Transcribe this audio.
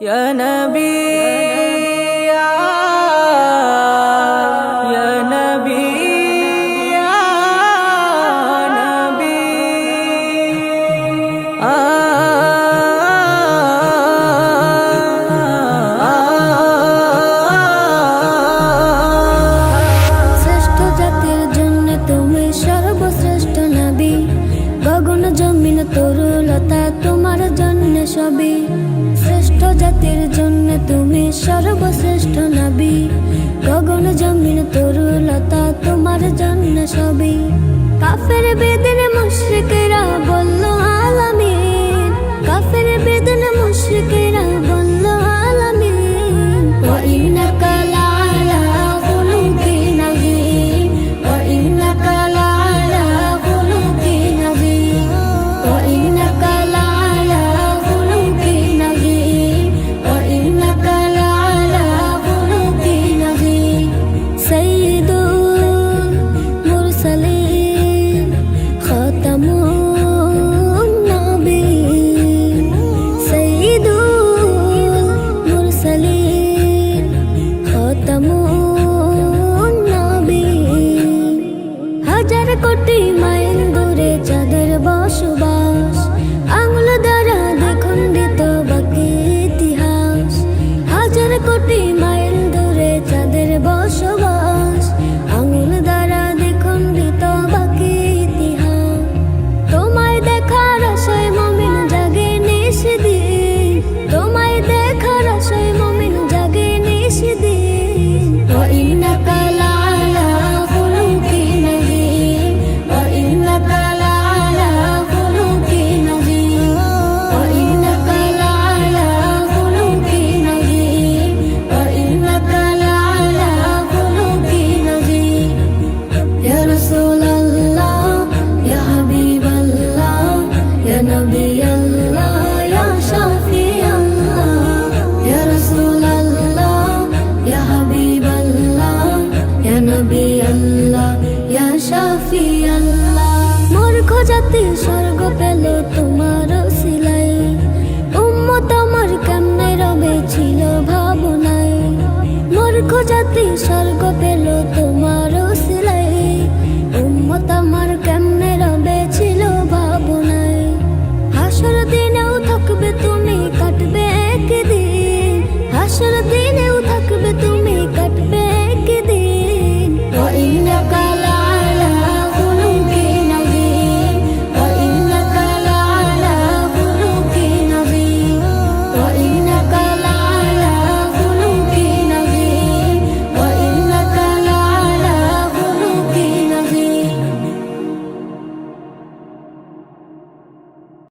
ইয়া নবী ইয়া নবী ইয়া নবী শ্রেষ্ঠ জাতির জন্য তুমি সর্বশ্রেষ্ঠ নবী। গগন জমিন তরুলতা তোমার জন্য সবই। শ্রেষ্ঠ জাতির জন্য তুমি সর্বশ্রেষ্ঠ নবী। গগন জমিন তরুলতা তোমার জন্য সবই। কাফের বেদিন মুশরিকেরা বলল আলামিন। কাফের বেদিন মুশরিকেরা বলল আলামিন। ওয়া ইন্নাকা লাআলা খুলুকিন আযীম। ওয়া ইন্নাকা লাআলা খুলুকিন আযীম। ওয়া ইন্নাকা লাআলা খুলুকিন আযীম। ওয়া ইন্নাকা লাআলা খুলুকিন আযীম। সাইয়্যিদুল মুরসালিন খাতামুন নবীন। সাইয়্যিদুল মুরসালিন খাতামুন নবীন। হাজার কোটি মাইল দূরে চাঁদের বসবাস। আঙুল দ্বারা দ্বিখণ্ডিত বাকি ইতিহাস। হাজার কোটি মাইল দূরে চাঁদের বসবাস। আঙুল দ্বারা দ্বিখণ্ডিত বাকি ইতিহাস। তোমায় দেখার আশায় মুমিন জাগে নিশিদিন। তোমায় দেখার আশায় মুমিন জাগে নিশিদিন। ওয়া ইন্নাকা লাআলা খুলুকিন আযীম। ওয়া ইন্নাকা লাআলা খুলুকিন আযীম। ওয়া ইন্নাকা লাআলা খুলুকিন আযীম। ওয়া ইন্নাকা লাআলা খুলুকিন আযীম। ইয়া রাসূলাল্লাহ ইয়া হাবিবাল্লাহ ইয়া নবিয়াল্লাহ ইয়া শাফিয়াল্লাহ। ইয়া রাসূলাল্লাহ ইয়া হাবিবাল্লাহ ইয়া নবিয়াল্লাহ ইয়া শাফিয়াল্লাহ। মূর্খ জাতি স্বর্গ পেল তোমার ওসিলায়। উম্মত আমার কেমনে রবে ছিল ভাবনায়। মূর্খ জাতি স্বর্গ পেল